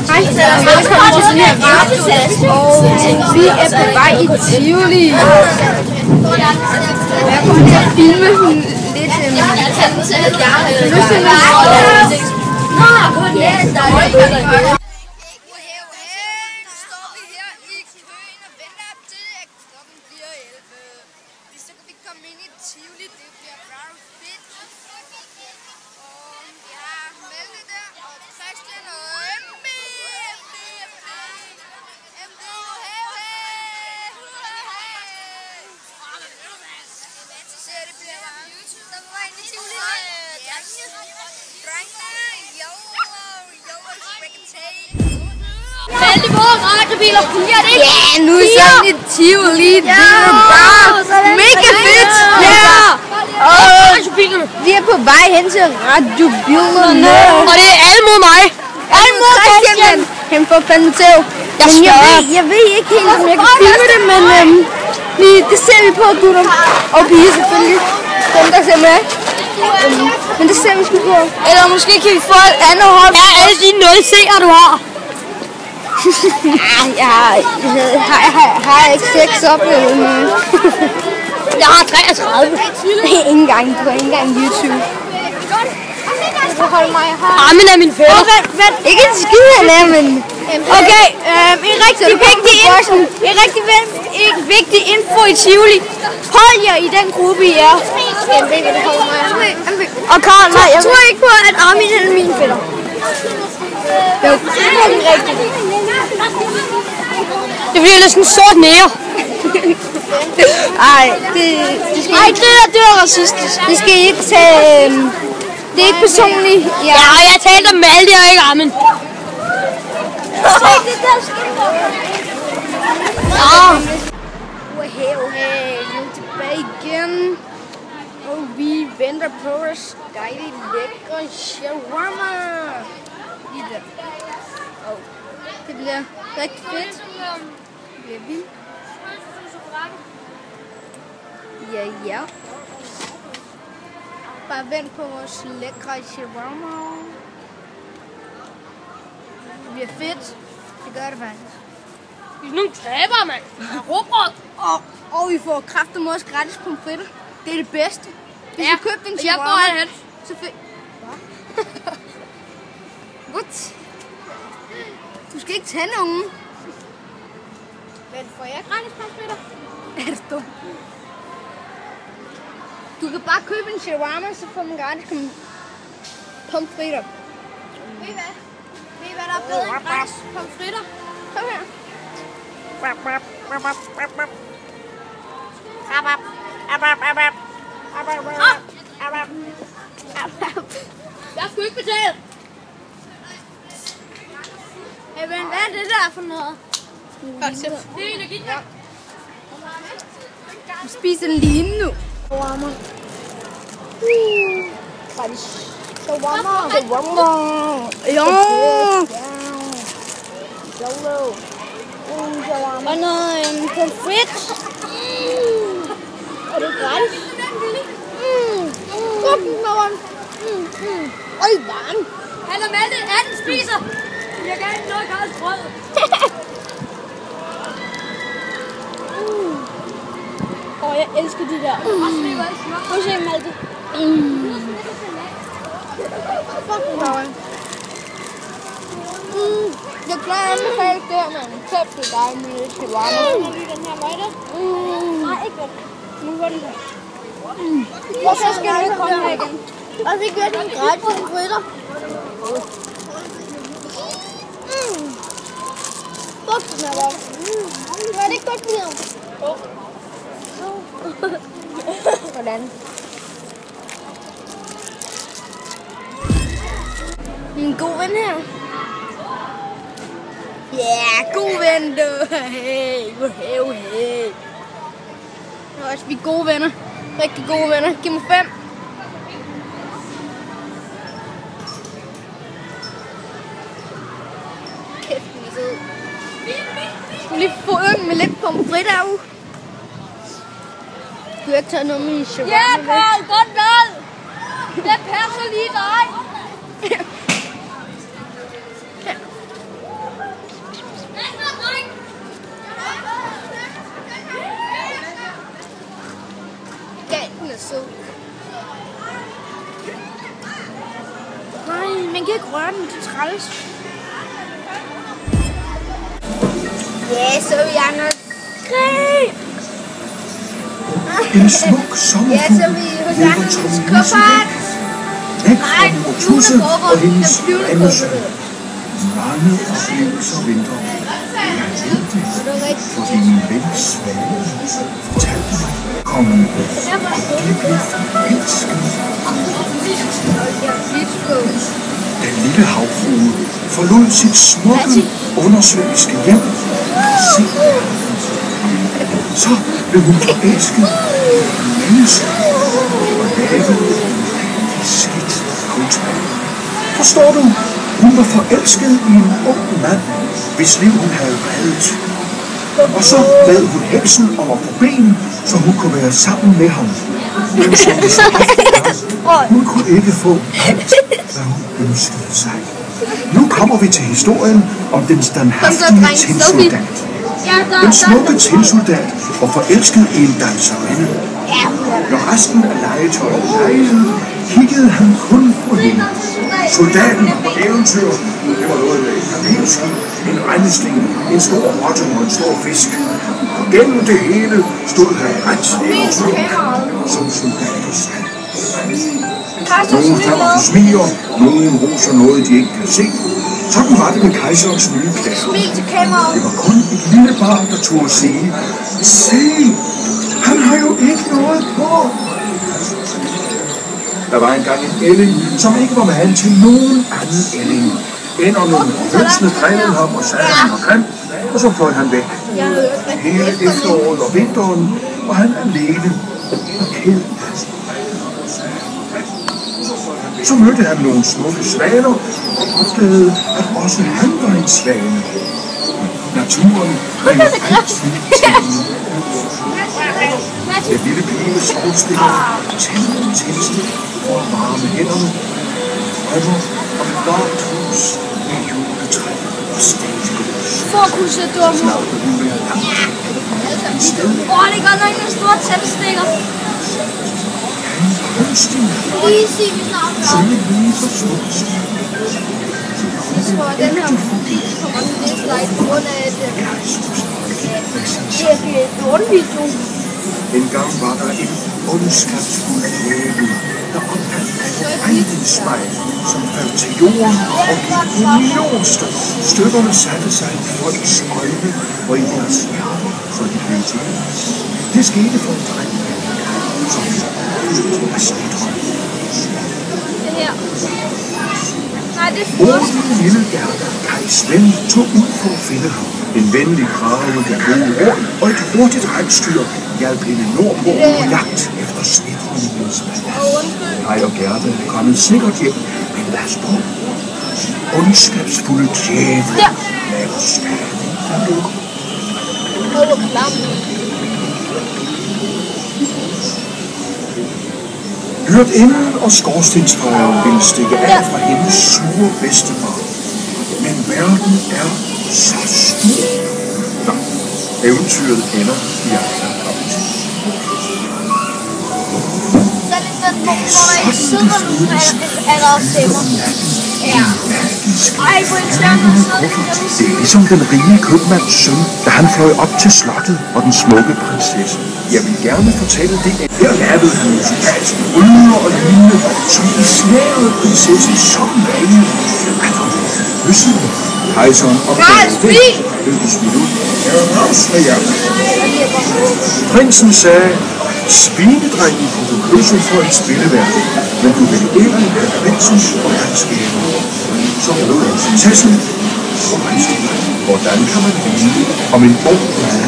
Hej, velkommen til den her video, og vi er på vej i Tivoli. Jeg kommer til at filme sådan lidt Vældig både radiobiler, fungerer det ikke? Ja, nu er sådan et Tivoli, det er bare mega fedt! Ja! Radiobilerne. Vi er på vej hen til radiobilerne. Og det er alle mod mig. Alle mod Christian! Han får fandme tæv. Jeg ved ikke helt, om jeg kan filme det, men det ser vi på, gutter. Og piger selvfølgelig. Dem, der ser med. Men det ser vi sgu på. Eller måske kan vi få et andet hold. Ja, alle de 0 seere, du har. Har jeg ikke 6 oplevet nu? Jeg har 33. Ikke engang YouTube. Armen er min fætter. Ikke en skid, han er, men... Okay, en rigtig vigtig info i Tivoli. Hold jer i den gruppe, I er. Og Karl, nej, jeg tror ikke på, at Armin er min fætter. Jo, det er den rigtigt. Det bliver lidt sådan en sort nære. Ej, det er racistisk. Det skal I ikke tage... det er ikke personligt. Ja, jeg talte om Malte og ikke Armin. Hey, nu er tilbage igen. Og vi venter på vores dejlige lækre shawarma. Lige der. Og det bliver rigtig fedt. Det bliver vildt. Ja. Bare vent på vores lækre shawarma. Det bliver fedt. Det gør det faktisk. Vi er nogle taber, mand. Råbrød. Og vi får kraftigt også gratis pomfritter. Det er det bedste. Hvis vi købte en shawarma. Jeg får en selvfølgelig. What? Du skal ikke tage nogen. Men får jeg gratis pomfritter? Er det dumt? Du kan bare købe en shawarma, så får man gratis pomfritter. Ved I hvad? Ved I hvad, der er bedre end gratis pomfritter? Kom her. Jeg skulle ikke betale. Hey, men hvad er det der for noget? Det er energidrik. Vi spiser den lige nu. Shawarma. Ja. Og noget pomfrit. Er det gratis? Øj, varm. Han og Malte, han spiser. Jeg kan ikke noget godt brød. Jeg elsker de der. Prøv at se, Malte. Jeg plejer at anbefale der, men tæt til dig med shawarma. Har du den her Malte? Nej, ikke vel. Nu var den der. Og så skal du ikke komme her igen. Og så gør det en gratis pomfritter. Buksen er der. Nu er det ikke godt mere. Hvordan? En god ven her. Ja, god ven du. Hey. Nu er også vi gode venner. Rigtig gode venner. Giv mig 5. Kæft, den er sød. Jeg skulle lige få den med lidt pomfritter af. Du har ikke taget noget med i shawarma. Ja, Karl, godt valg. Det passer lige dig. ikke røre den, det er træls. Ja, så er vi Anders. Greb! En smuk sommerfugl Ja, så er vi hos lever Anders som kuffert. væk fra mor Tusse og hendes flyvende andesøn. kuffert. Mange oplevelser venter. Jeg ved det, fordi min ven Svane fortalte mig, kongen, de blev forelsket. Den lille havfrue forlod sit smukke undersøiske hjem for se verden. Så blev hun forelsket i en menneske og lavede en skidt aftale. Forstår du? Hun var forelsket i en ung mand, hvis liv hun havde reddet. Og så bad hun heksen om at få ben, så hun kunne være sammen med ham. Men som det så ofte var, hun kunne ikke få alt, hvad hun ønskede sig. Nu kommer vi til historien om den standhaftige tinsoldat. Den smukke tinsoldat var forelsket i en danserinde. Når resten af legetøjet legede, kiggede han kun på hende. Soldaten var på eventyr. Det var noget med et papirskib, en regneslinge, en stor rotte og en stor fisk. Og gennem det hele stod han ret som soldater skal. Nogle falder på smiger, nogle roser noget, de ikke kan se. Sådan var det med kejserens nye klæder. Det var kun et lille barn, der turde sige, se, han har jo ikke noget på. Der var engang en ælling, som ikke var magen til nogen anden ælling. Ænderne og hønsene drillede ham og sagde, han var grim, og så fløj han væk. Hele efteråret og vinteren var han alene og ked. Så mødte han nogle smukke svaner og opdagede, at også han var en svane. Naturen bringer altid til hende. Den lille pige med solstikker tændte en tændstik for at varme hænderne. Drømmer om et varmt hus med juletræ og stenskås. For at kunne se dum ud. Snart vil hun være langt et sted. Det er godt nok en stor tændstikker. Lige sig, vi snart gør. Jeg tror, at den her musik kommer til det slide på grund af, at det er en ordentlig. En gang var der en ondskabsfuld djævel, der opfandt et regnbuespejl, som faldt til jorden og gik i millionstykker. Stykkerne satte sig i folks øjne og i deres hjerter, så de blev til is. Det skete for en dreng, som af snedrøm. Det her. Nej, det er Hvor den lille Gerda, Kajs ven, tog ud for at finde ham. En venlig krage, der gode ord og et hurtigt rensdyr hjalp hende nordpå på jagt efter snedronningens palads. Kaj og Gerda er kommet sikkert hjem, men pas på. Ondskabsfulde djævel laver stadig ulykker. Hyrdinden og skorstensfejeren ville stikke af fra hendes sure bedstefar. Men verden er så stor. Nå, eventyret ender i aftenkamp. Det er ligesom den rige købmands søn, da han fløj op til slottet og den smukke prinsesse. Jeg vil gerne fortælle det. Her lavede han musikalske ryger og lignende, som besnærede prinsessen så meget, at hun kyssede kejseren opdagede det. Løbte smidt ud. Jeg er raus med jer. Prinsen sagde, svinedrengen kunne du kysse for en spilleverden, men du vil ikke have prinsen og hans skæbne. Så blev prinsessen og prinsen. Hvordan kan man vide, om en ung mand